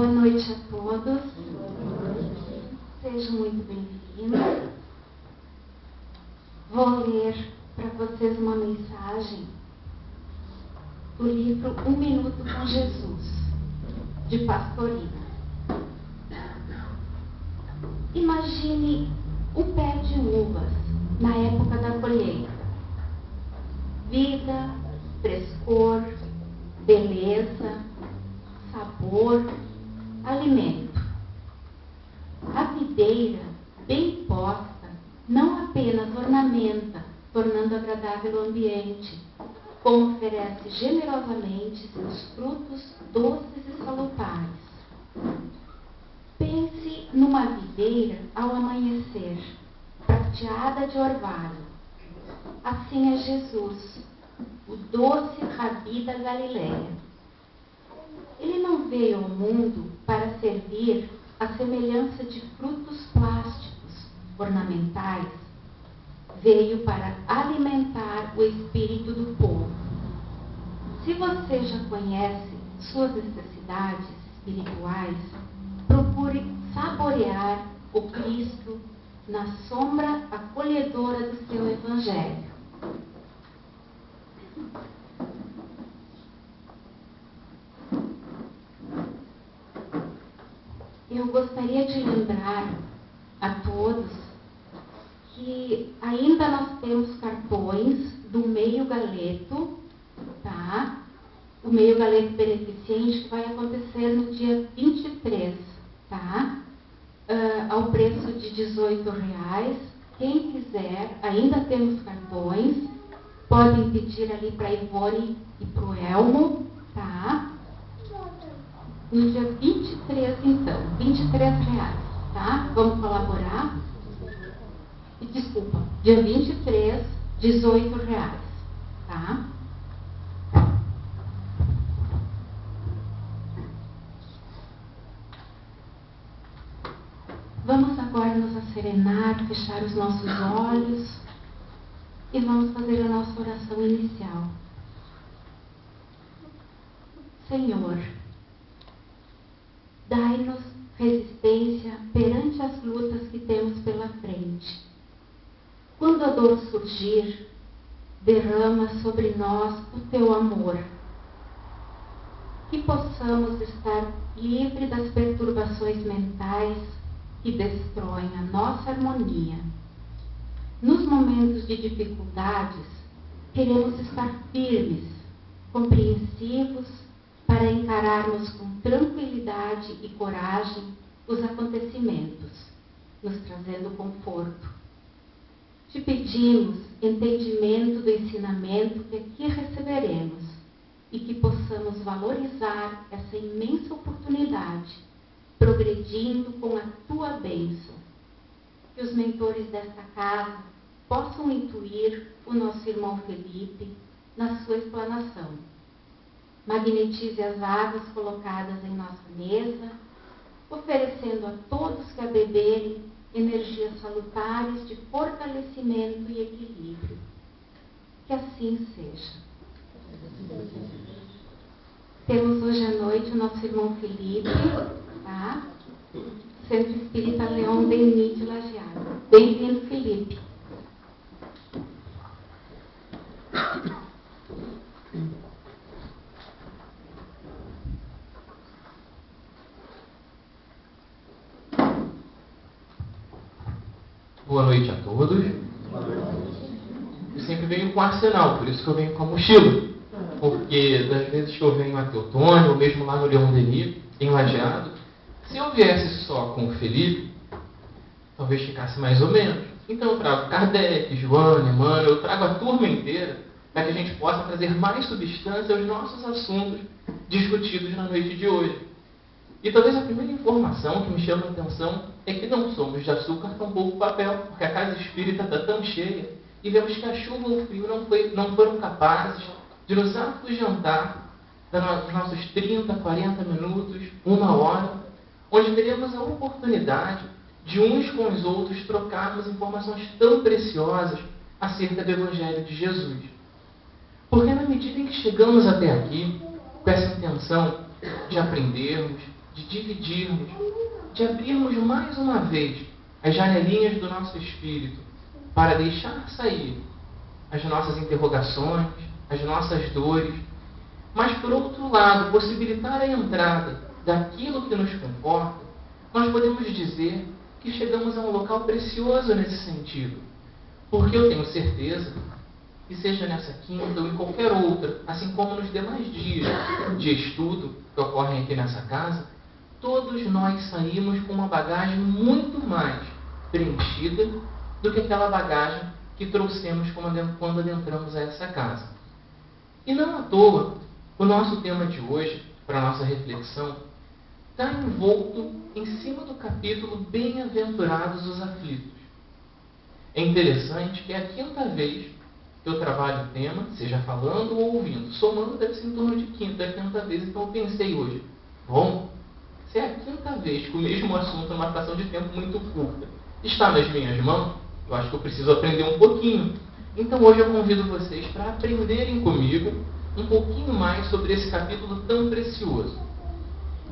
Boa noite a todos. Sejam muito bem-vindos. Vou ler para vocês uma mensagem do livro Um Minuto com Jesus, de Pastorina. Imagine um pé de uvas na época da colheita. Vida, frescor, beleza, sabor, alimento. A videira, bem posta, não apenas ornamenta, tornando agradável o ambiente, como oferece generosamente seus frutos doces e salutares. Pense numa videira ao amanhecer, prateada de orvalho. Assim é Jesus, o doce Rabi da Galileia. Ele não veio ao mundo para servir à semelhança de frutos plásticos, ornamentais. Veio para alimentar o espírito do povo. Se você já conhece suas necessidades espirituais, procure saborear o Cristo na sombra acolhedora do seu Evangelho. Eu gostaria de lembrar a todos que ainda nós temos cartões do Meio Galeto, tá? O Meio Galeto Beneficente, que vai acontecer no dia 23, tá? Ao preço de R$18. Quem quiser, ainda temos cartões, podem pedir ali para a Ivone e para o Elmo, tá? No dia 23, então, R$23, tá? Vamos colaborar? E desculpa, dia 23, R$18, tá? Vamos agora nos asserenar, fechar os nossos olhos e vamos fazer a nossa oração inicial. Senhor, dai-nos resistência perante as lutas que temos pela frente. Quando a dor surgir, derrama sobre nós o teu amor. Que possamos estar livres das perturbações mentais que destroem a nossa harmonia. Nos momentos de dificuldades, queremos estar firmes, compreensivos, para encararmos com tranquilidade e coragem os acontecimentos, nos trazendo conforto. Te pedimos entendimento do ensinamento que aqui receberemos e que possamos valorizar essa imensa oportunidade, progredindo com a tua bênção. Que os mentores desta casa possam intuir o nosso irmão Felipe na sua explanação. Magnetize as águas colocadas em nossa mesa, oferecendo a todos que a beberem energias salutares de fortalecimento e equilíbrio. Que assim seja. Temos hoje à noite o nosso irmão Felipe, tá? Centro Espírita Leão Denis de Lajeado. Bem-vindo, Felipe. Boa noite a todos. Eu sempre venho com arsenal, por isso que eu venho com a mochila. Porque das vezes que eu venho a Teotônio, ou mesmo lá no Leão Denis, em Lajeado, se eu viesse só com o Felipe, talvez ficasse mais ou menos. Então eu trago Kardec, Joana, Emmanuel, eu trago a turma inteira, para que a gente possa trazer mais substância aos nossos assuntos discutidos na noite de hoje. E talvez a primeira informação que me chama a atenção é que não somos de açúcar, tampouco papel, porque a casa espírita está tão cheia e vemos que a chuva ou o frio não foram capazes de nos afugentar dos nossos 30, 40 minutos, 1 hora, onde teremos a oportunidade de uns com os outros trocarmos informações tão preciosas acerca do Evangelho de Jesus. Porque na medida em que chegamos até aqui, com essa intenção de aprendermos, de dividirmos, de abrirmos mais uma vez as janelinhas do nosso espírito para deixar sair as nossas interrogações, as nossas dores, mas, por outro lado, possibilitar a entrada daquilo que nos conforta, nós podemos dizer que chegamos a um local precioso nesse sentido. Porque eu tenho certeza que seja nessa quinta ou em qualquer outra, assim como nos demais dias de estudo que ocorrem aqui nessa casa, todos nós saímos com uma bagagem muito mais preenchida do que aquela bagagem que trouxemos quando adentramos a essa casa. E não à toa, o nosso tema de hoje, para a nossa reflexão, está envolto em cima do capítulo Bem-aventurados os aflitos. É interessante que é a quinta vez que eu trabalho o tema, seja falando ou ouvindo. Somando deve ser em torno de quinta vez, então eu pensei hoje, bom, se é a quinta vez que o mesmo assunto, numa fração de tempo muito curta, está nas minhas mãos, eu acho que eu preciso aprender um pouquinho. Então hoje eu convido vocês para aprenderem comigo um pouquinho mais sobre esse capítulo tão precioso.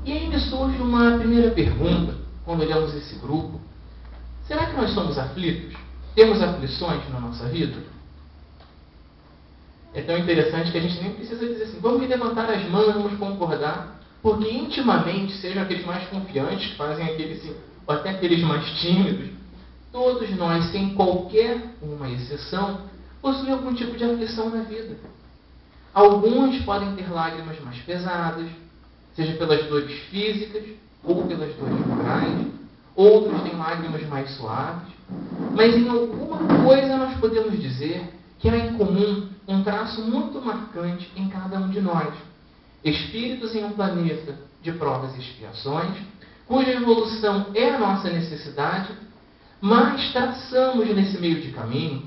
E aí me surge uma primeira pergunta, quando olhamos esse grupo. Será que nós somos aflitos? Temos aflições na nossa vida? É tão interessante que a gente nem precisa dizer assim, vamos levantar as mãos, vamos concordar, porque intimamente, sejam aqueles mais confiantes, que fazem aqueles, ou até aqueles mais tímidos, todos nós, sem qualquer uma exceção, possuem algum tipo de aflição na vida. Alguns podem ter lágrimas mais pesadas, seja pelas dores físicas ou pelas dores morais. Outros têm lágrimas mais suaves. Mas em alguma coisa nós podemos dizer que há em comum um traço muito marcante em cada um de nós. Espíritos em um planeta de provas e expiações, cuja evolução é a nossa necessidade, mas traçamos nesse meio de caminho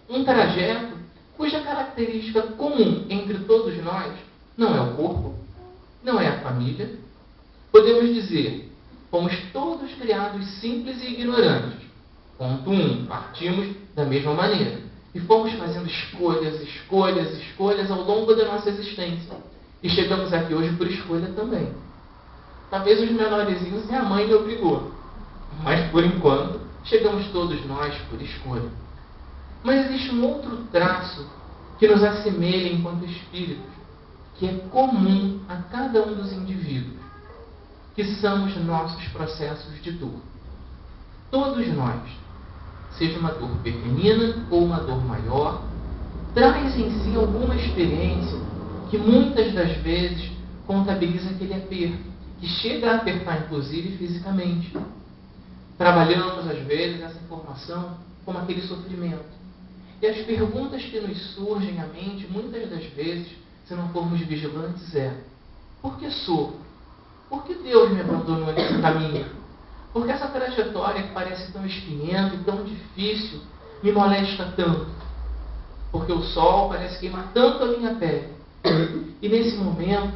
um trajeto cuja característica comum entre todos nós não é o corpo, não é a família. Podemos dizer, fomos todos criados simples e ignorantes. Ponto 1, partimos da mesma maneira. E fomos fazendo escolhas ao longo da nossa existência. E chegamos aqui hoje por escolha também. Talvez os menorzinhos e a mãe me obrigou. Mas, por enquanto, chegamos todos nós por escolha. Mas existe um outro traço que nos assemelha enquanto espíritos, que é comum a cada um dos indivíduos, que são os nossos processos de dor. Todos nós, seja uma dor pequenina ou uma dor maior, traz em si alguma experiência que muitas das vezes contabiliza aquele aperto, que chega a apertar inclusive fisicamente. Trabalhamos às vezes essa informação como aquele sofrimento. E as perguntas que nos surgem à mente, muitas das vezes, se não formos vigilantes, é: por que sofro? Por que Deus me abandonou nesse caminho? Por que essa trajetória que parece tão espinhenta e tão difícil me molesta tanto? Porque o sol parece queimar tanto a minha pele. E nesse momento,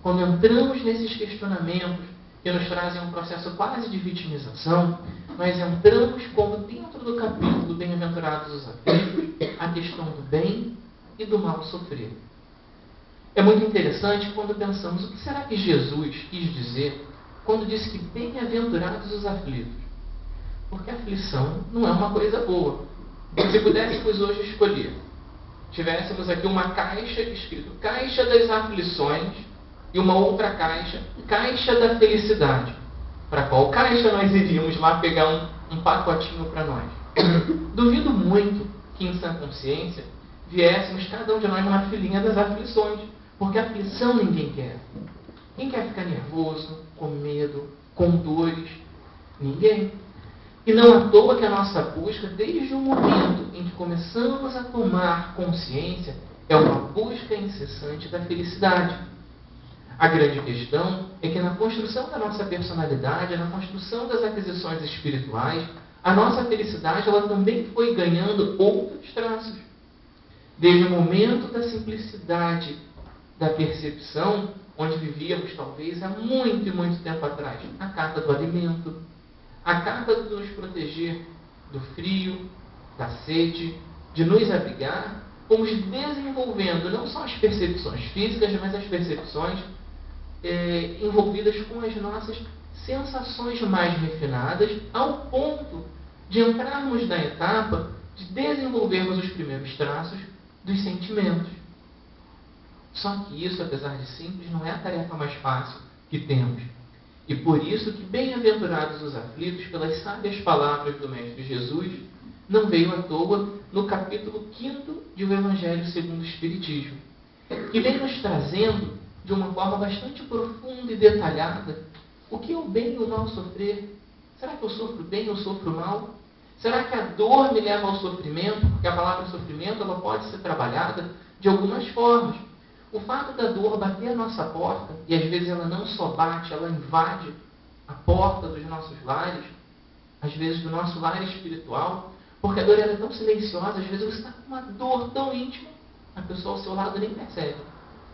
quando entramos nesses questionamentos que nos trazem um processo quase de vitimização, nós entramos como dentro do capítulo Bem-aventurados os aflitos, a questão do bem e do mal sofrer. É muito interessante quando pensamos, o que será que Jesus quis dizer quando disse que bem-aventurados os aflitos? Porque a aflição não é uma coisa boa. Se pudéssemos hoje escolher, tivéssemos aqui uma caixa escrito Caixa das Aflições e uma outra caixa, Caixa da Felicidade. Para qual caixa nós iríamos lá pegar um pacotinho para nós? Duvido muito que em sã consciência viéssemos cada um de nós na filinha das aflições, porque aflição ninguém quer. Quem quer ficar nervoso, com medo, com dores? Ninguém. E não à toa que a nossa busca, desde o momento em que começamos a tomar consciência, é uma busca incessante da felicidade. A grande questão é que na construção da nossa personalidade, na construção das aquisições espirituais, a nossa felicidade ela também foi ganhando outros traços. Desde o momento da simplicidade da percepção, onde vivíamos talvez há muito e muito tempo atrás, a carta do alimento, a carta de nos proteger do frio, da sede, de nos abrigar, fomos desenvolvendo não só as percepções físicas, mas as percepções envolvidas com as nossas sensações mais refinadas, ao ponto de entrarmos na etapa de desenvolvermos os primeiros traços dos sentimentos. Só que isso, apesar de simples, não é a tarefa mais fácil que temos. E por isso que bem-aventurados os aflitos, pelas sábias palavras do Mestre Jesus, não veio à toa no capítulo 5º de O Evangelho segundo o Espiritismo, que vem nos trazendo, de uma forma bastante profunda e detalhada, o que é o bem e o mal sofrer. Será que eu sofro bem ou sofro mal? Será que a dor me leva ao sofrimento? Porque a palavra sofrimento ela pode ser trabalhada de algumas formas. O fato da dor bater a nossa porta, e às vezes ela não só bate, ela invade a porta dos nossos lares, às vezes do nosso lar espiritual, porque a dor era tão silenciosa, às vezes você está com uma dor tão íntima, a pessoa ao seu lado nem percebe.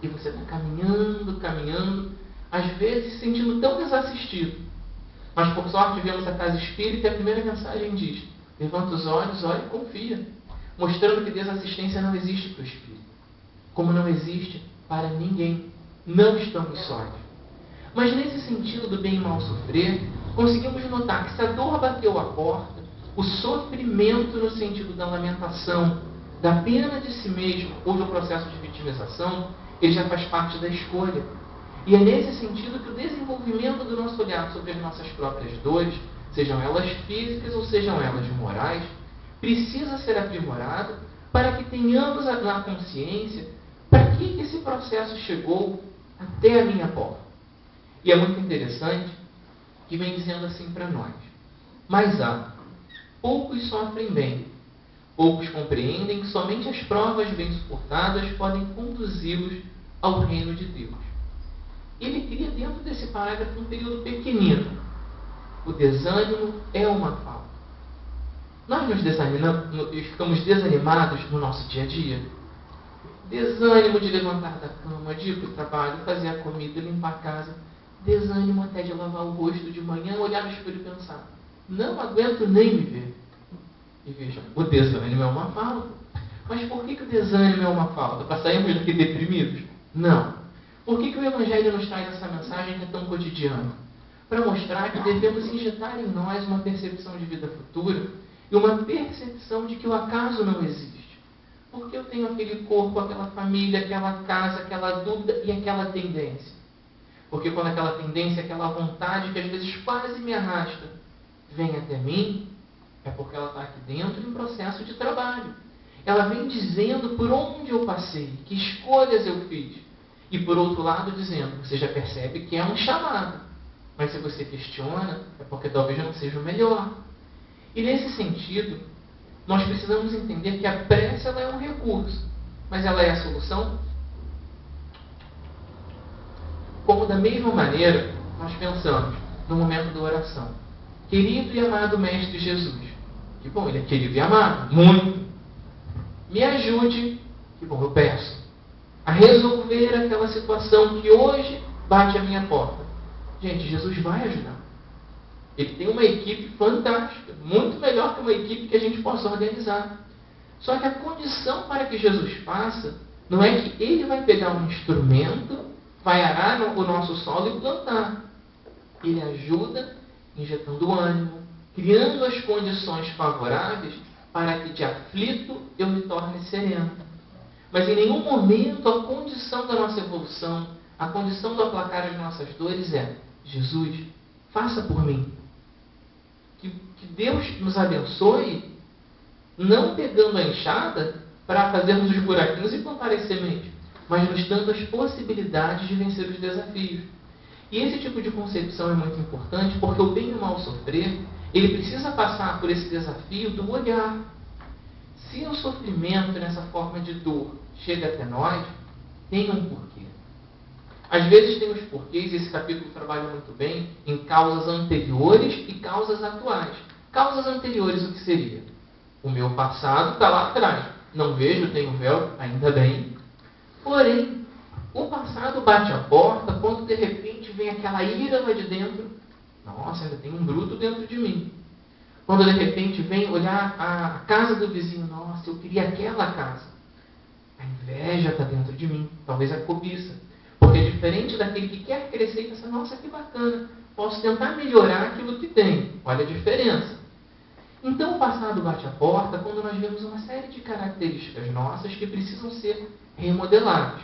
E você está caminhando, às vezes se sentindo tão desassistido. Mas por sorte vemos a casa espírita e a primeira mensagem diz: levanta os olhos, olha e confia, mostrando que desassistência não existe para o espírito, como não existe para ninguém. Não estamos sós. Mas nesse sentido do bem e mal sofrer, conseguimos notar que se a dor bateu a porta, o sofrimento no sentido da lamentação, da pena de si mesmo ou do processo de vitimização, ele já faz parte da escolha. E é nesse sentido que o desenvolvimento do nosso olhar sobre as nossas próprias dores, sejam elas físicas ou sejam elas morais, precisa ser aprimorado para que tenhamos na consciência para que esse processo chegou até a minha porta. E é muito interessante que vem dizendo assim para nós: mas poucos sofrem bem, poucos compreendem que somente as provas bem suportadas podem conduzi-los ao reino de Deus. Ele cria dentro desse parágrafo um período pequenino. O desânimo é uma falta. Nós nos desanimamos, ficamos desanimados no nosso dia a dia. Desânimo de levantar da cama, de ir para o trabalho, fazer a comida, limpar a casa. Desânimo até de lavar o rosto de manhã, olhar no espelho e pensar: não aguento nem me ver. E vejam, o desânimo é uma falta. Mas por que o desânimo é uma falta? Para sairmos daqui deprimidos? Não. Por que o Evangelho nos traz essa mensagem que é tão cotidiana? Para mostrar que devemos injetar em nós uma percepção de vida futura e uma percepção de que o acaso não existe. Porque eu tenho aquele corpo, aquela família, aquela casa, aquela dúvida e aquela tendência. Porque quando aquela tendência, aquela vontade que às vezes quase me arrasta, vem até mim, é porque ela está aqui dentro em processo de trabalho. Ela vem dizendo por onde eu passei, que escolhas eu fiz. E por outro lado dizendo, você já percebe que é um chamado. Mas se você questiona, é porque talvez não seja o melhor. E nesse sentido, nós precisamos entender que a prece ela é um recurso, mas ela é a solução. Como da mesma maneira, nós pensamos no momento da oração. Querido e amado Mestre Jesus. Que bom, ele é querido e amado, muito. Me ajude, que bom, eu peço, a resolver aquela situação que hoje bate à minha porta. Gente, Jesus vai ajudar. Ele tem uma equipe fantástica, muito melhor que uma equipe que a gente possa organizar. Só que a condição para que Jesus faça não é que ele vai pegar um instrumento, vai arar o nosso solo e plantar. Ele ajuda injetando ânimo, criando as condições favoráveis para que de aflito eu me torne sereno. Mas em nenhum momento a condição da nossa evolução, a condição do aplacar as nossas dores é: Jesus, faça por mim. Que Deus nos abençoe, não pegando a enxada para fazermos os buraquinhos e plantar as sementes, mas nos dando as possibilidades de vencer os desafios. E esse tipo de concepção é muito importante, porque o bem e o mal sofrer, ele precisa passar por esse desafio do olhar. Se o sofrimento nessa forma de dor chega até nós, tem um porquê. Às vezes tem os porquês, e esse capítulo trabalha muito bem, em causas anteriores e causas atuais. Causas anteriores, o que seria? O meu passado está lá atrás. Não vejo, tenho véu, ainda bem. Porém, o passado bate a porta quando de repente vem aquela ira lá de dentro. Nossa, ainda tem um bruto dentro de mim. Quando de repente vem olhar a casa do vizinho. Nossa, eu queria aquela casa. A inveja está dentro de mim. Talvez a cobiça. Porque diferente daquele que quer crescer e pensa, nossa, que bacana, posso tentar melhorar aquilo que tem. Olha a diferença. Então, o passado bate a porta quando nós vemos uma série de características nossas que precisam ser remodeladas.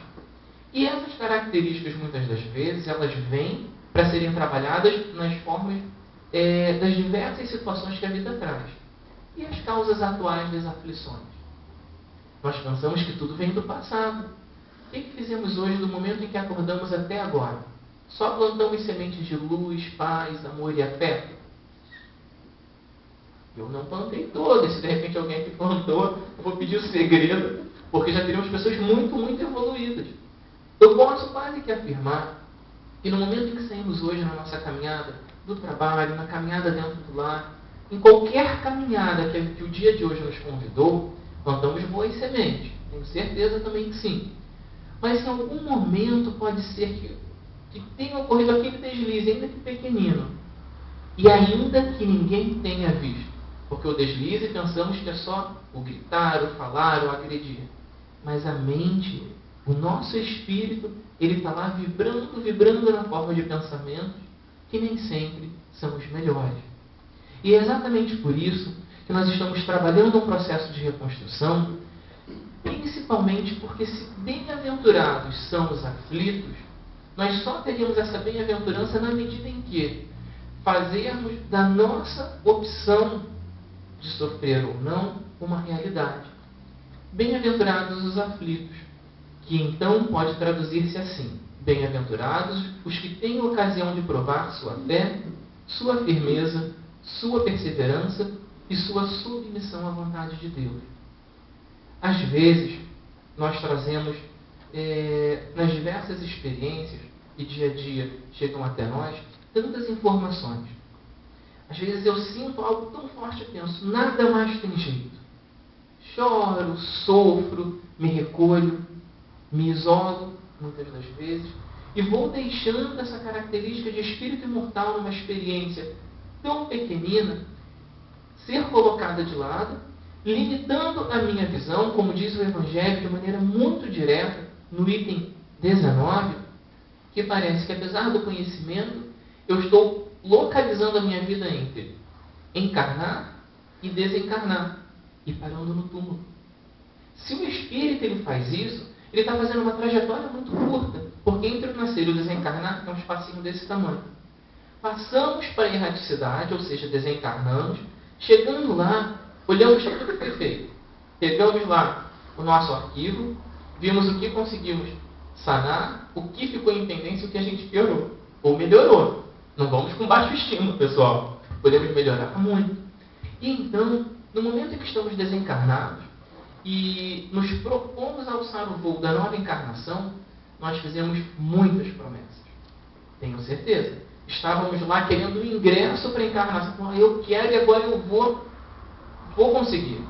E essas características, muitas das vezes, elas vêm para serem trabalhadas nas formas das diversas situações que a vida traz. E as causas atuais das aflições? Nós pensamos que tudo vem do passado. O que fizemos hoje do momento em que acordamos até agora? Só plantamos sementes de luz, paz, amor e afeto? Eu não plantei todas. Se de repente alguém aqui plantou, eu vou pedir o segredo, porque já teríamos pessoas muito, muito evoluídas. Eu posso quase que afirmar que no momento em que saímos hoje na nossa caminhada do trabalho, na caminhada dentro do lar, em qualquer caminhada que o dia de hoje nos convidou, plantamos boas sementes. Tenho certeza também que sim. Mas em algum momento pode ser que tenha ocorrido aquele deslize, ainda que pequenino, e ainda que ninguém tenha visto. Porque o deslize pensamos que é só o gritar, o falar, o agredir. Mas a mente, o nosso espírito, ele está lá vibrando, vibrando na forma de pensamentos que nem sempre são os melhores. E é exatamente por isso que nós estamos trabalhando um processo de reconstrução, principalmente porque se bem-aventurados são os aflitos, nós só teríamos essa bem-aventurança na medida em que fazermos da nossa opção de sofrer ou não uma realidade. Bem-aventurados os aflitos, que então pode traduzir-se assim: bem-aventurados os que têm ocasião de provar sua fé, sua firmeza, sua perseverança e sua submissão à vontade de Deus. Às vezes, nós trazemos, nas diversas experiências que dia a dia chegam até nós, tantas informações. Às vezes eu sinto algo tão forte e penso, nada mais tem jeito. Choro, sofro, me recolho, me isolo, muitas das vezes, e vou deixando essa característica de espírito imortal numa experiência tão pequenina ser colocada de lado, limitando a minha visão, como diz o Evangelho de maneira muito direta, no item 19, que parece que apesar do conhecimento, eu estou localizando a minha vida entre encarnar e desencarnar, e parando no túmulo. Se o espírito ele faz isso, ele está fazendo uma trajetória muito curta, porque entre o nascer e o desencarnar tem um espacinho desse tamanho. Passamos para a erraticidade, ou seja, desencarnamos, chegando lá, olhamos tudo que foi feito. Pegamos lá o nosso arquivo, vimos o que conseguimos sanar, o que ficou em pendência e o que a gente piorou. Ou melhorou. Não vamos com baixo estímulo, pessoal. Podemos melhorar muito. E então, no momento em que estamos desencarnados e nos propomos a alçar o voo da nova encarnação, nós fizemos muitas promessas. Tenho certeza. Estávamos lá querendo o ingresso para a encarnação. Eu quero e agora eu vou conseguir.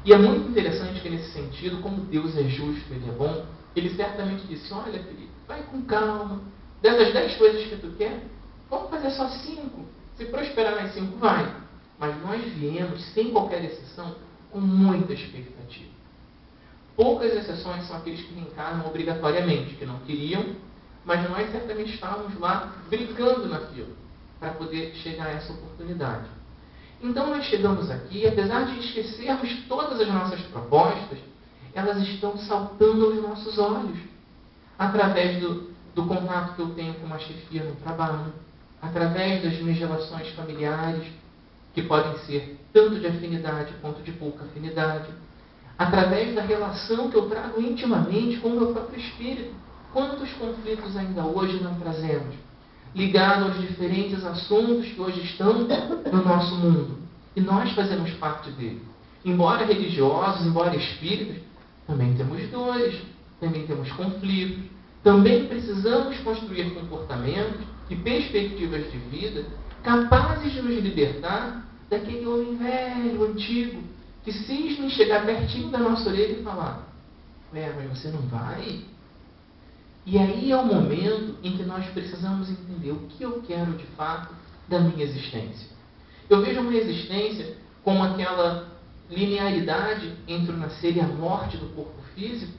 E é muito interessante que nesse sentido, como Deus é justo, Ele é bom, Ele certamente disse, olha Felipe, vai com calma. Dessas 10 coisas que tu quer, vamos fazer só 5. Se prosperar nas 5, vai. Mas nós viemos, sem qualquer exceção, com muita expectativa. Poucas exceções são aqueles que reencarnam obrigatoriamente, que não queriam, mas nós certamente estávamos lá brincando na fila para poder chegar a essa oportunidade. Então nós chegamos aqui, e apesar de esquecermos todas as nossas propostas, elas estão saltando aos nossos olhos, através do contato que eu tenho com uma chefia no trabalho, através das minhas relações familiares, que podem ser tanto de afinidade quanto de pouca afinidade, através da relação que eu trago intimamente com o meu próprio espírito. Quantos conflitos ainda hoje não trazemos, ligado aos diferentes assuntos que hoje estão no nosso mundo. E nós fazemos parte dele. Embora religiosos, embora espíritas, também temos dores, também temos conflitos, também precisamos construir comportamentos e perspectivas de vida capazes de nos libertar daquele homem velho, antigo, que cisma em chegar pertinho da nossa orelha e falar, mas você não vai? E aí é o momento em que nós precisamos entender o que eu quero de fato da minha existência. Eu vejo uma existência como aquela linearidade entre o nascer e a morte do corpo físico,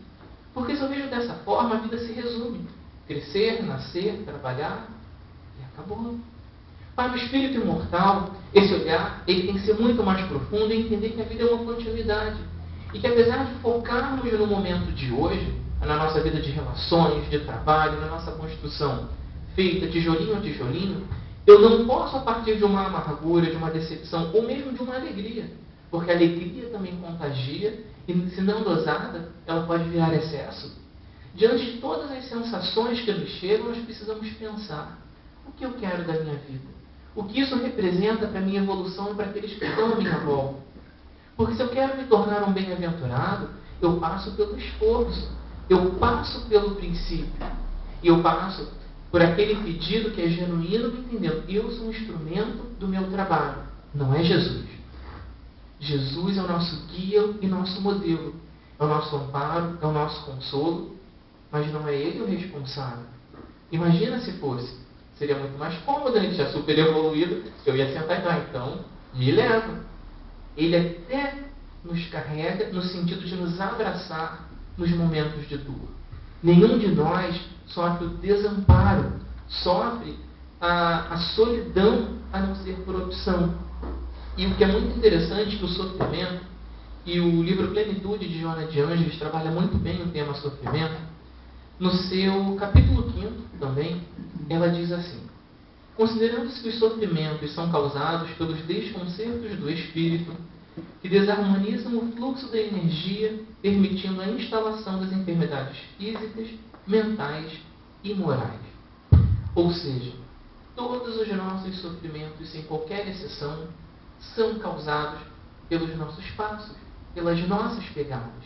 porque se eu vejo dessa forma, a vida se resume. crescer, nascer, trabalhar, e acabou. Para o espírito imortal, esse olhar ele tem que ser muito mais profundo e entender que a vida é uma continuidade. E que apesar de focarmos no momento de hoje, na nossa vida de relações, de trabalho, na nossa construção feita tijolinho a tijolinho, eu não posso, a partir de uma amargura, de uma decepção, ou mesmo de uma alegria. Porque a alegria também contagia e, se não dosada, ela pode virar excesso. Diante de todas as sensações que nos chegam, nós precisamos pensar: o que eu quero da minha vida? O que isso representa para a minha evolução e para aqueles que estão à minha volta? Porque se eu quero me tornar um bem-aventurado, eu passo pelo esforço, eu passo pelo princípio, e eu passo por aquele pedido que é genuíno, entendendo: eu sou um instrumento do meu trabalho, não é Jesus. Jesus é o nosso guia e nosso modelo, é o nosso amparo, é o nosso consolo, mas não é Ele o responsável. Imagina se fosse. Seria muito mais cômodo, a gente já super evoluído, eu ia sentar e falar: então, me leva. Ele até nos carrega no sentido de nos abraçar nos momentos de dor. Nenhum de nós sofre o desamparo, sofre a solidão, a não ser por opção. E o que é muito interessante, que o sofrimento, e o livro Plenitude de Joana de Ângeles trabalha muito bem o tema sofrimento. No seu capítulo 5 também, ela diz assim: considerando-se que os sofrimentos são causados pelos desconcertos do espírito, que desarmonizam o fluxo da energia, permitindo a instalação das enfermidades físicas, mentais e morais. Ou seja, todos os nossos sofrimentos, sem qualquer exceção, são causados pelos nossos passos, pelas nossas pegadas.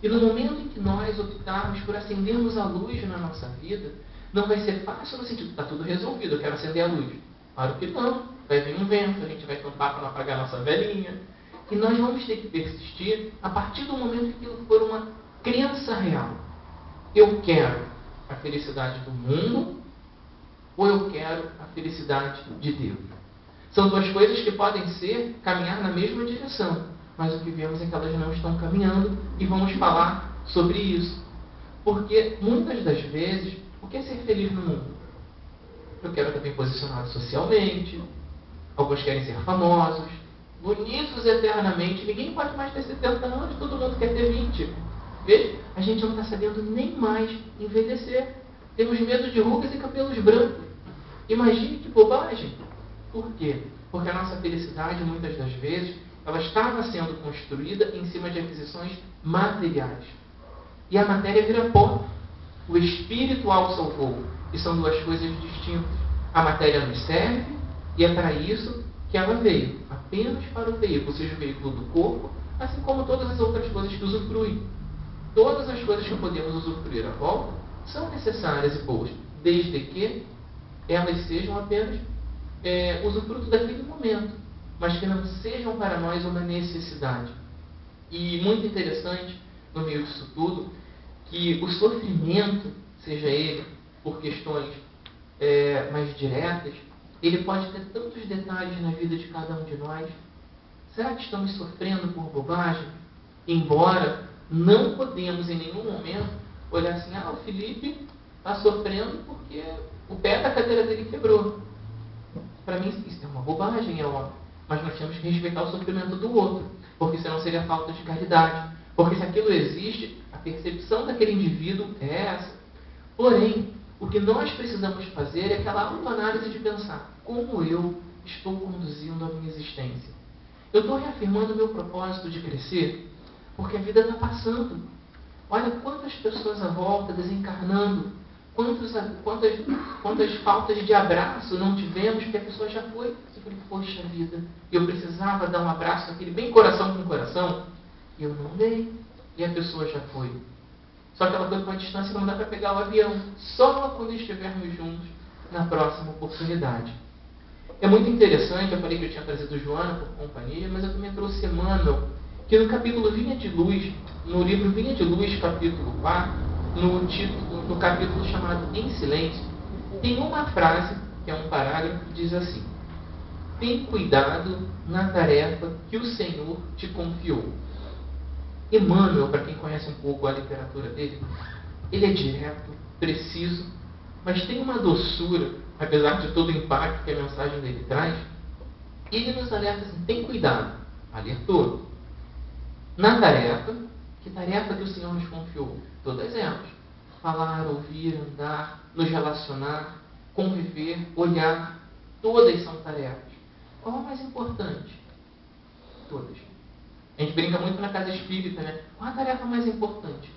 E no momento em que nós optarmos por acendermos a luz na nossa vida, não vai ser fácil no sentido: está tudo resolvido, eu quero acender a luz. Claro que não. Vai vir um vento, a gente vai tampar para não apagar a nossa velhinha. E nós vamos ter que persistir a partir do momento que aquilo for uma crença real. Eu quero a felicidade do mundo ou eu quero a felicidade de Deus? São duas coisas que podem caminhar na mesma direção, mas o que vemos é que elas não estão caminhando, e vamos falar sobre isso. Porque muitas das vezes, o que é ser feliz no mundo? Eu quero estar bem posicionado socialmente, alguns querem ser famosos, bonitos eternamente, ninguém pode mais ter 70 anos, todo mundo quer ter 20. Veja, a gente não está sabendo nem mais envelhecer. Temos medo de rugas e cabelos brancos. Imagine que bobagem. Por quê? Porque a nossa felicidade, muitas das vezes, ela estava sendo construída em cima de aquisições materiais. E a matéria vira pó. O espiritual salvou. E são duas coisas distintas. A matéria nos serve, e é para isso que ela veio. Apenas para o veículo, ou seja, o veículo do corpo, assim como todas as outras coisas que usufruem. Todas as coisas que podemos usufruir à volta são necessárias e boas, desde que elas sejam apenas usufruto daquele momento, mas que não sejam para nós uma necessidade. E muito interessante, no meio disso tudo, que o sofrimento, seja ele por questões mais diretas, ele pode ter tantos detalhes na vida de cada um de nós. Será que estamos sofrendo por bobagem? Embora não podemos em nenhum momento olhar assim: o Felipe está sofrendo porque o pé da cadeira dele quebrou. Para mim isso é uma bobagem, é óbvio. Mas nós temos que respeitar o sofrimento do outro, porque senão seria falta de caridade. Porque se aquilo existe, a percepção daquele indivíduo é essa. Porém, o que nós precisamos fazer é aquela autoanálise de pensar: como eu estou conduzindo a minha existência? Eu estou reafirmando o meu propósito de crescer? Porque a vida está passando. Olha quantas pessoas à volta desencarnando, quantas faltas de abraço não tivemos, porque a pessoa já foi. Eu falei: poxa vida, eu precisava dar um abraço naquele bem coração com coração, e eu não dei, e a pessoa já foi. Só que ela foi com uma distância que não dá para pegar o avião, só quando estivermos juntos na próxima oportunidade. É muito interessante, eu falei que eu tinha trazido Joana por companhia, mas eu também trouxe Emmanuel, que no capítulo Vinha de Luz, no livro Vinha de Luz, capítulo 4, no capítulo chamado Em Silêncio, tem uma frase, que é um parágrafo, que diz assim: tem cuidado na tarefa que o Senhor te confiou. Emmanuel, para quem conhece um pouco a literatura dele, ele é direto, preciso, mas tem uma doçura, apesar de todo o impacto que a mensagem dele traz. Ele nos alerta assim, tem cuidado, alertou. Na tarefa, que tarefa que o Senhor nos confiou? Todas elas. Falar, ouvir, andar, nos relacionar, conviver, olhar, todas são tarefas. Qual a mais importante? Todas. A gente brinca muito na casa espírita, né? Qual a tarefa mais importante?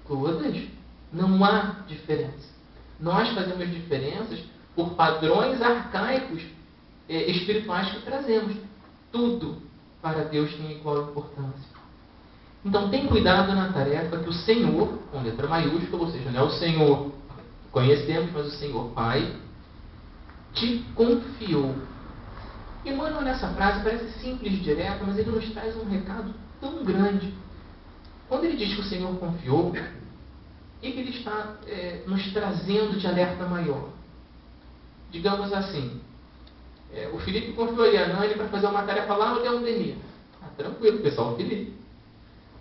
Todas. Não há diferença. Nós fazemos diferenças por padrões arcaicos espirituais que trazemos. Tudo para Deus tem igual importância. Então, tem cuidado na tarefa que o Senhor, com letra maiúscula, ou seja, não é o Senhor que conhecemos, mas o Senhor Pai, te confiou. E Emmanuel, nessa frase, parece simples e direta, mas ele nos traz um recado tão grande. Quando ele diz que o Senhor confiou, o que ele está nos trazendo de alerta maior? Digamos assim, o Felipe confiou a Nani para fazer uma tarefa lá no Leão Denis. Tranquilo, pessoal, Felipe.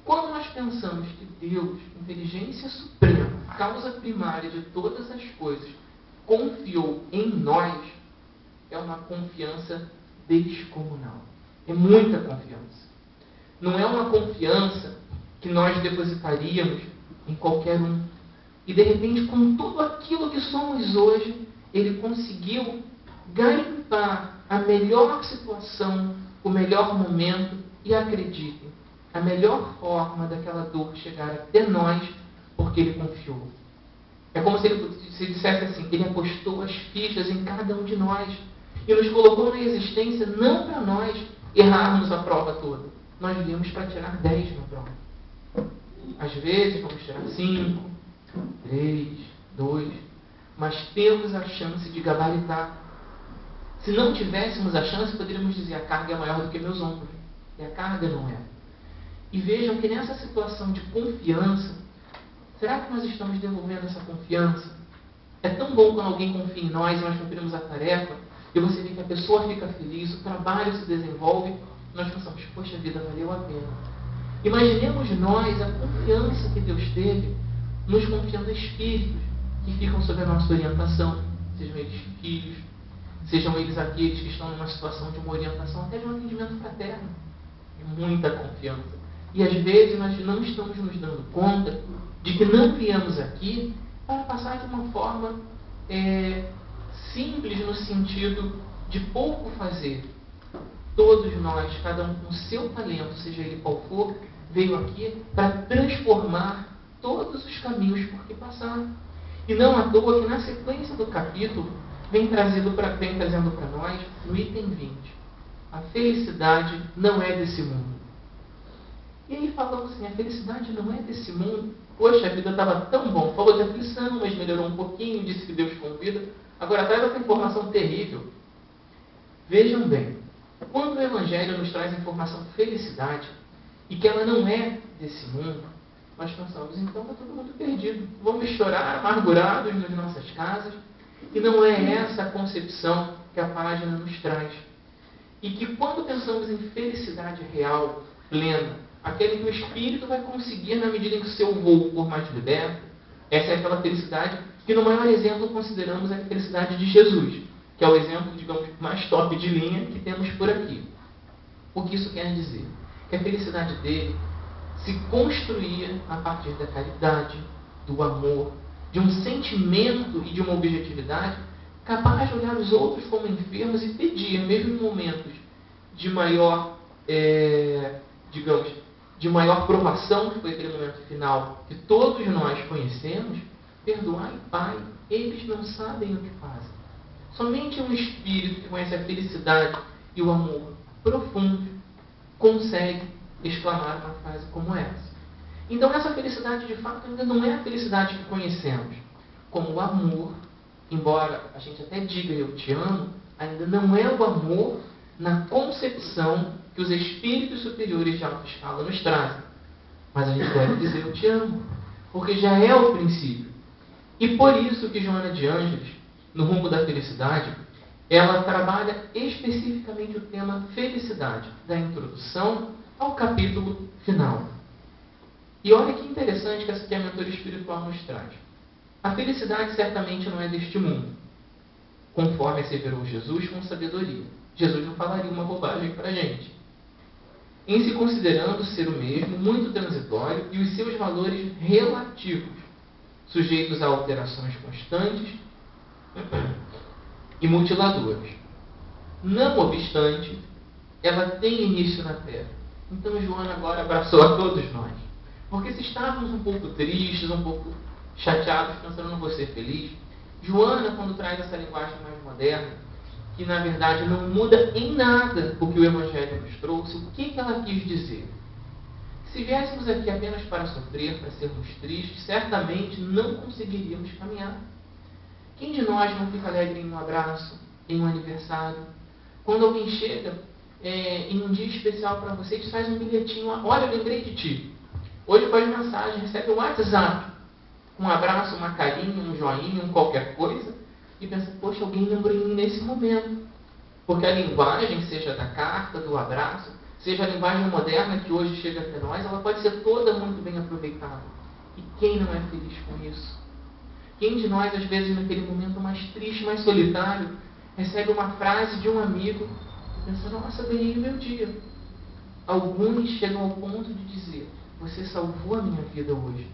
Quando nós pensamos que Deus, inteligência suprema, causa primária de todas as coisas, confiou em nós, é uma confiança descomunal. É muita confiança. Não é uma confiança que nós depositaríamos em qualquer um. E de repente, com tudo aquilo que somos hoje, ele conseguiu garimpar a melhor situação, o melhor momento, e acreditem, a melhor forma daquela dor chegar até nós, porque ele confiou. É como se ele dissesse assim, ele apostou as fichas em cada um de nós e nos colocou na existência não para nós errarmos a prova toda. Nós viemos para tirar 10 na prova. Às vezes vamos tirar 5, 3, 2, mas temos a chance de gabaritar. Se não tivéssemos a chance, poderíamos dizer, a carga é maior do que meus ombros. E a carga não é. E vejam que nessa situação de confiança, será que nós estamos devolvendo essa confiança? É tão bom quando alguém confia em nós e nós cumprimos a tarefa, e você vê que a pessoa fica feliz, o trabalho se desenvolve, e nós pensamos, poxa vida, valeu a pena. Imaginemos nós a confiança que Deus teve nos confiando espíritos que ficam sob a nossa orientação, sejam eles filhos, sejam eles aqueles que estão numa situação de uma orientação, até de um atendimento fraterno. É muita confiança. E às vezes nós não estamos nos dando conta de que não viemos aqui para passar de uma forma simples no sentido de pouco fazer. Todos nós, cada um com o seu talento, seja ele qual for, veio aqui para transformar todos os caminhos por que passaram. E não à toa que na sequência do capítulo vem trazendo para nós, no item 20, a felicidade não é desse mundo. E aí falamos assim, a felicidade não é desse mundo. Poxa, a vida estava tão bom. Falou de aflição, mas melhorou um pouquinho, disse que Deus convida. Agora traz essa informação terrível. Vejam bem, quando o Evangelho nos traz a informação de felicidade, e que ela não é desse mundo, nós pensamos, então está todo mundo perdido. Vamos chorar amargurados nas nossas casas. E não é essa a concepção que a página nos traz. E que quando pensamos em felicidade real, plena, aquele que o espírito vai conseguir na medida em que o seu voo for mais liberto, essa é aquela felicidade que no maior exemplo consideramos a felicidade de Jesus, que é o exemplo, digamos, mais top de linha que temos por aqui. O que isso quer dizer? Que a felicidade dele se construía a partir da caridade, do amor, de um sentimento e de uma objetividade capaz de olhar os outros como enfermos e pedir, mesmo em momentos de maior, digamos, de maior provação, que foi aquele momento final que todos nós conhecemos, perdoai, Pai, eles não sabem o que fazem. Somente um espírito que conhece a felicidade e o amor profundo consegue exclamar uma frase como essa. Então essa felicidade de fato ainda não é a felicidade que conhecemos. Como o amor, embora a gente até diga eu te amo, ainda não é o amor na concepção que os espíritos superiores de alta escala nos trazem. Mas a gente deve dizer eu te amo, porque já é o princípio. E por isso que Joana de Ângeles, no Rumo da Felicidade, ela trabalha especificamente o tema felicidade, da introdução ao capítulo final. E olha que interessante que essa que a mentoria espiritual nos traz. A felicidade certamente não é deste mundo, conforme asseverou Jesus com sabedoria. Jesus não falaria uma bobagem para a gente. Em se considerando ser o mesmo, muito transitório, e os seus valores relativos, sujeitos a alterações constantes e mutiladoras. Não obstante, ela tem início na terra. Então Joana agora abraçou a todos nós. Porque se estávamos um pouco tristes, um pouco chateados, pensando não vou ser feliz, Joana, quando traz essa linguagem mais moderna, que na verdade não muda em nada o que o Evangelho nos trouxe, o que ela quis dizer? Se viéssemos aqui apenas para sofrer, para sermos tristes, certamente não conseguiríamos caminhar. Quem de nós não fica alegre em um abraço, em um aniversário? Quando alguém chega em um dia especial para você, te faz um bilhetinho, olha, eu lembrei de ti. Hoje faz mensagem, recebe um WhatsApp, um abraço, uma carinha, um joinha, um qualquer coisa, e pensa, poxa, alguém lembrou em mim nesse momento. Porque a linguagem, seja da carta, do abraço, seja a linguagem moderna que hoje chega até nós, ela pode ser toda muito bem aproveitada. E quem não é feliz com isso? Quem de nós, às vezes, naquele momento mais triste, mais solitário, recebe uma frase de um amigo e pensa, nossa, ganhei o meu dia. Alguns chegam ao ponto de dizer, você salvou a minha vida hoje.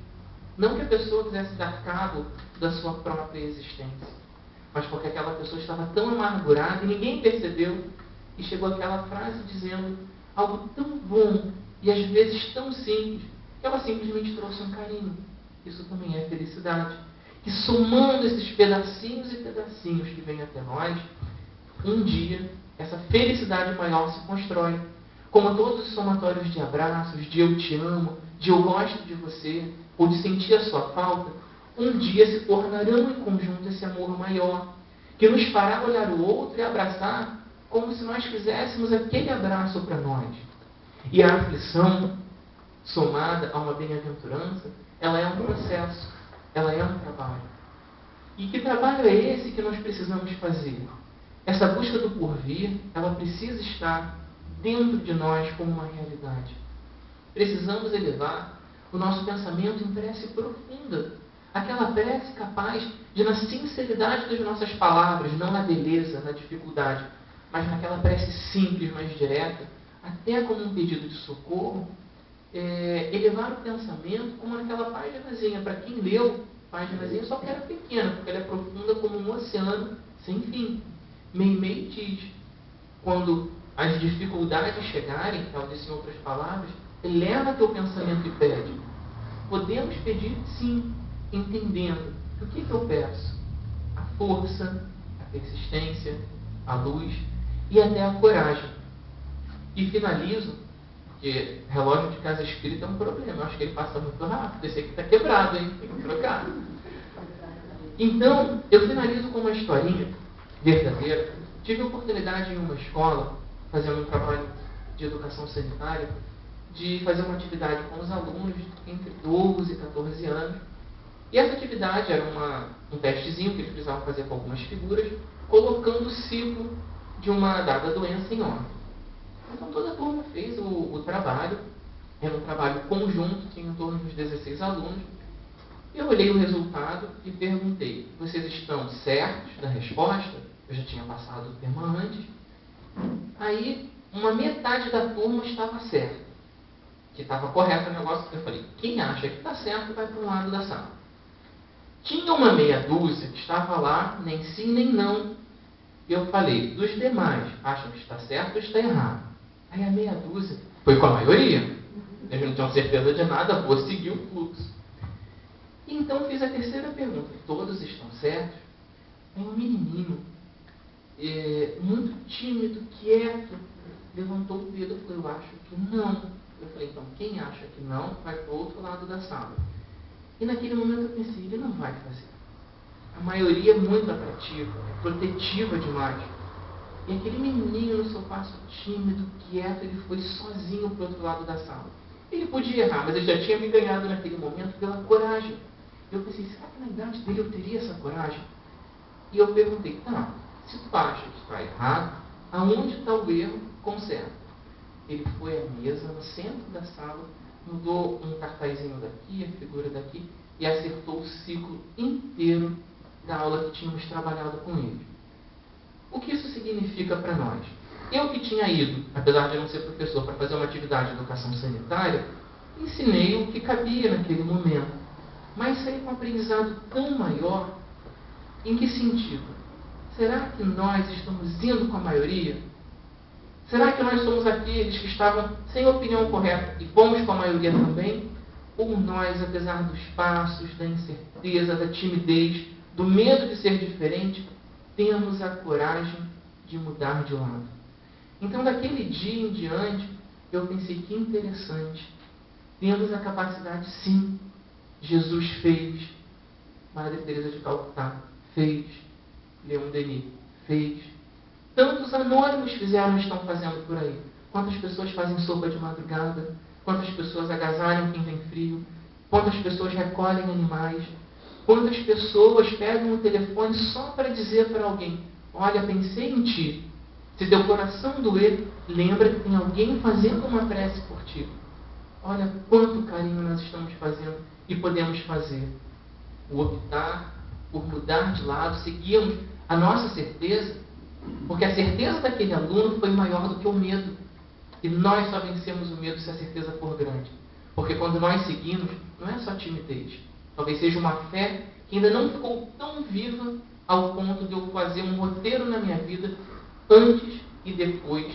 Não que a pessoa quisesse dar cabo da sua própria existência, mas porque aquela pessoa estava tão amargurada e ninguém percebeu, e chegou aquela frase dizendo algo tão bom e às vezes tão simples, que ela simplesmente trouxe um carinho. Isso também é felicidade. Que somando esses pedacinhos e pedacinhos que vêm até nós, um dia essa felicidade maior se constrói. Como todos os somatórios de abraços, de eu te amo, de eu gosto de você, ou de sentir a sua falta, um dia se tornarão em conjunto esse amor maior, que nos fará olhar o outro e abraçar como se nós fizéssemos aquele abraço para nós. E a aflição, somada a uma bem-aventurança, ela é um processo, ela é um trabalho. E que trabalho é esse que nós precisamos fazer? Essa busca do porvir, ela precisa estar dentro de nós como uma realidade. Precisamos elevar o nosso pensamento em prece profunda. Aquela prece capaz de, na sinceridade das nossas palavras, não na beleza, na dificuldade, mas naquela prece simples, mais direta, até como um pedido de socorro, elevar o pensamento como naquela paginazinha. Para quem leu, paginazinha só que era pequena, porque ela é profunda como um oceano sem fim. Meimei diz, quando as dificuldades chegarem, ela disse em outras palavras, eleva teu pensamento e pede. Podemos pedir sim, entendendo que o que eu peço? A força, a persistência, a luz e até a coragem. E finalizo, porque relógio de casa espírita é um problema, eu acho que ele passa muito rápido, esse aqui está quebrado, hein? Tem que trocar. Então, eu finalizo com uma historinha verdadeira. Tive a oportunidade em uma escola, fazendo um trabalho de educação sanitária, de fazer uma atividade com os alunos entre 12 e 14 anos. E essa atividade era um testezinho que eles precisavam fazer com algumas figuras, colocando o ciclo de uma dada doença em ordem. Então toda a turma fez o trabalho, era um trabalho conjunto, tinha em torno de 16 alunos. Eu olhei o resultado e perguntei, vocês estão certos da resposta? Eu já tinha passado o tema antes. Aí, uma metade da turma estava certa, que estava correto o negócio. Eu falei, quem acha que está certo vai para um lado da sala. Tinha uma meia dúzia que estava lá, nem sim nem não. Eu falei, dos demais, acham que está certo ou está errado? Aí a meia dúzia foi com a maioria. Eles não tinham certeza de nada, vou seguir o fluxo. Então fiz a terceira pergunta, todos estão certos? Aí um menininho, muito tímido, quieto, levantou o dedo e falou, eu acho que não. Eu falei, então quem acha que não, vai para o outro lado da sala. E naquele momento eu pensei, ele não vai fazer. A maioria é muito atrativa, é protetiva demais. E aquele menininho no seu passo tímido, quieto, ele foi sozinho para o outro lado da sala. Ele podia errar, mas ele já tinha me ganhado naquele momento pela coragem. Eu pensei, será que na idade dele eu teria essa coragem? E eu perguntei, tá, se tu acha que está errado, aonde está o erro? Conserta. Ele foi à mesa, no centro da sala, mudou um cartazinho daqui, a figura daqui, e acertou o ciclo inteiro da aula que tínhamos trabalhado com ele. O que isso significa para nós? Eu que tinha ido, apesar de não ser professor, para fazer uma atividade de educação sanitária, ensinei o que cabia naquele momento, mas saí com um aprendizado tão maior. Em que sentido? Será que nós estamos indo com a maioria? Será que nós somos aqueles que estavam sem opinião correta e fomos com a maioria também? Ou nós, apesar dos passos, da incerteza, da timidez, do medo de ser diferente, temos a coragem de mudar de lado? Então, daquele dia em diante, eu pensei que interessante. Temos a capacidade, sim. Jesus fez. Madre Teresa de Calcutá fez. Leon Denis fez. Tantos anônimos fizeram e estão fazendo por aí. Quantas pessoas fazem sopa de madrugada? Quantas pessoas agasalham quem tem frio? Quantas pessoas recolhem animais? Quantas pessoas pegam o telefone só para dizer para alguém: olha, pensei em ti. Se teu coração doer, lembra que tem alguém fazendo uma prece por ti. Olha quanto carinho nós estamos fazendo e podemos fazer. O optar por mudar de lado, seguirmos a nossa certeza, porque a certeza daquele aluno foi maior do que o medo. E nós só vencemos o medo se a certeza for grande. Porque quando nós seguimos, não é só timidez. Talvez seja uma fé que ainda não ficou tão viva ao ponto de eu fazer um roteiro na minha vida antes e depois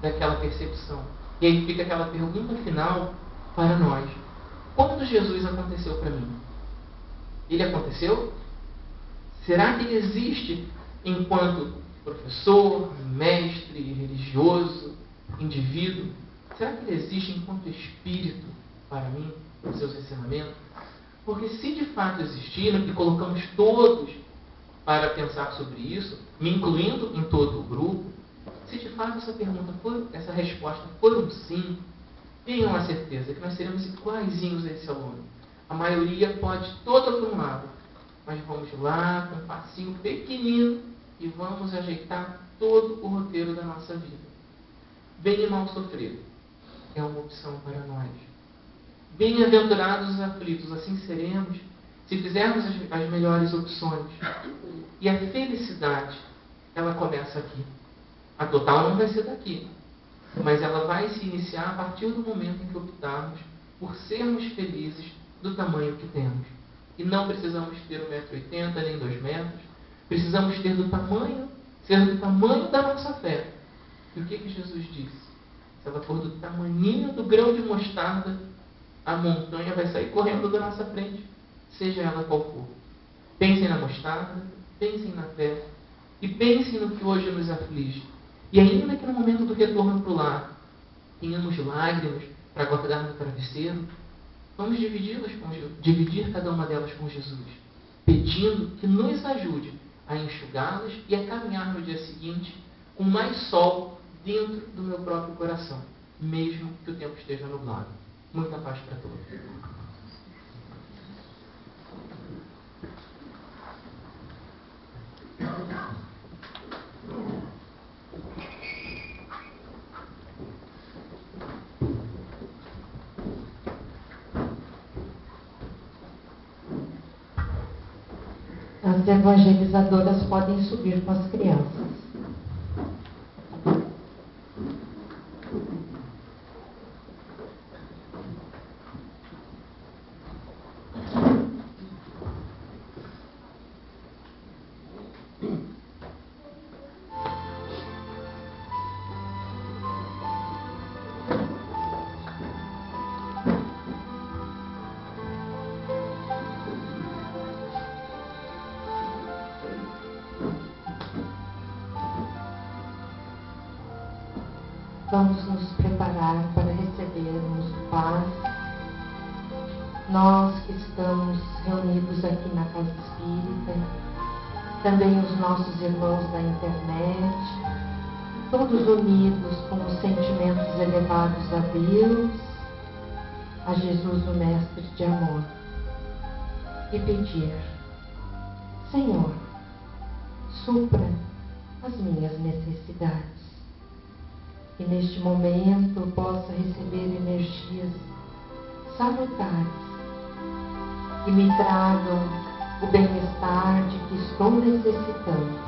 daquela percepção. E aí fica aquela pergunta final para nós. Quando Jesus aconteceu para mim? Ele aconteceu? Será que ele existe enquanto professor, mestre, religioso, indivíduo? Será que ele existe enquanto espírito para mim, nos seus ensinamentos? Porque se de fato existiram, e colocamos todos para pensar sobre isso, me incluindo em todo o grupo, se de fato essa resposta for um sim, tenham a certeza que nós seremos iguaizinhos a esse aluno. A maioria pode toda para um lado, mas vamos lá com um passinho pequenino e vamos ajeitar todo o roteiro da nossa vida. Bem e mal sofrer é uma opção para nós. Bem-aventurados os aflitos, assim seremos se fizermos as melhores opções. E a felicidade, ela começa aqui. A total não vai ser daqui, mas ela vai se iniciar a partir do momento em que optarmos por sermos felizes do tamanho que temos. E não precisamos ter 1,80 m nem 2 metros. Precisamos ser do tamanho da nossa fé. E o que Jesus disse? Se ela for do tamanhinho do grão de mostarda, a montanha vai sair correndo da nossa frente, seja ela qual for. Pensem na mostarda, pensem na fé, e pensem no que hoje nos aflige. E ainda que no momento do retorno para o lar, tenhamos lágrimas para guardar no travesseiro, vamos dividir cada uma delas com Jesus, pedindo que nos ajude a enxugá-las e a caminhar no dia seguinte com mais sol dentro do meu próprio coração, mesmo que o tempo esteja nublado. Muita paz para todos. As evangelizadoras podem subir com as crianças. Vamos nos preparar para recebermos o Paz. Nós que estamos reunidos aqui na Casa Espírita, também os nossos irmãos da internet, todos unidos com os sentimentos elevados a Deus, a Jesus, o Mestre de amor, e pedir: Senhor, supra as minhas necessidades. Que neste momento eu possa receber energias salutares que me tragam o bem-estar de que estou necessitando.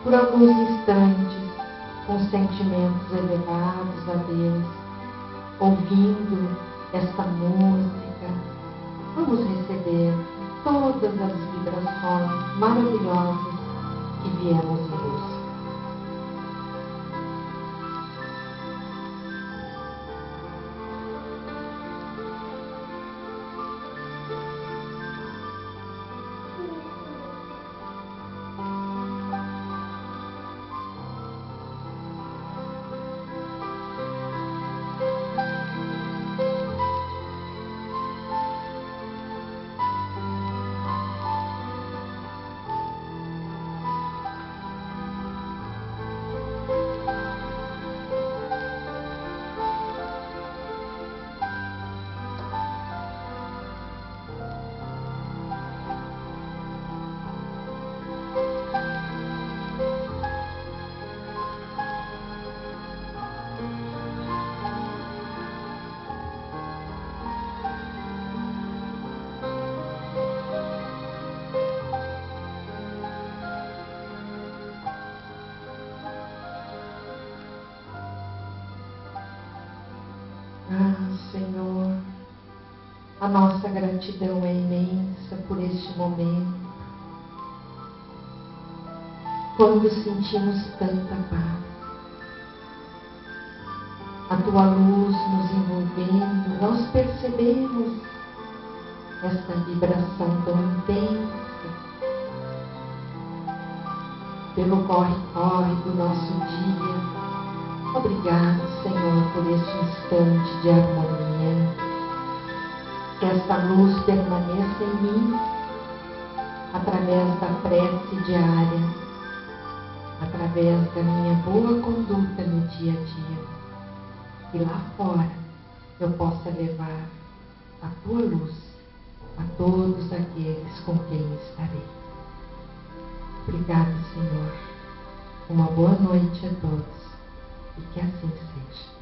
Por alguns instantes, com sentimentos elevados a Deus, ouvindo esta música, vamos receber todas as vibrações maravilhosas que viemos em busca. Senhor, a nossa gratidão é imensa por este momento, quando sentimos tanta paz, a Tua luz nos envolvendo, nós percebemos esta vibração tão intensa pelo corre-corre do nosso dia. Obrigado, Senhor, por este instante de harmonia. Que esta luz permaneça em mim, através da prece diária, através da minha boa conduta no dia a dia. E lá fora eu possa levar a Tua luz a todos aqueles com quem estarei. Obrigado, Senhor. Uma boa noite a todos. E que assim seja.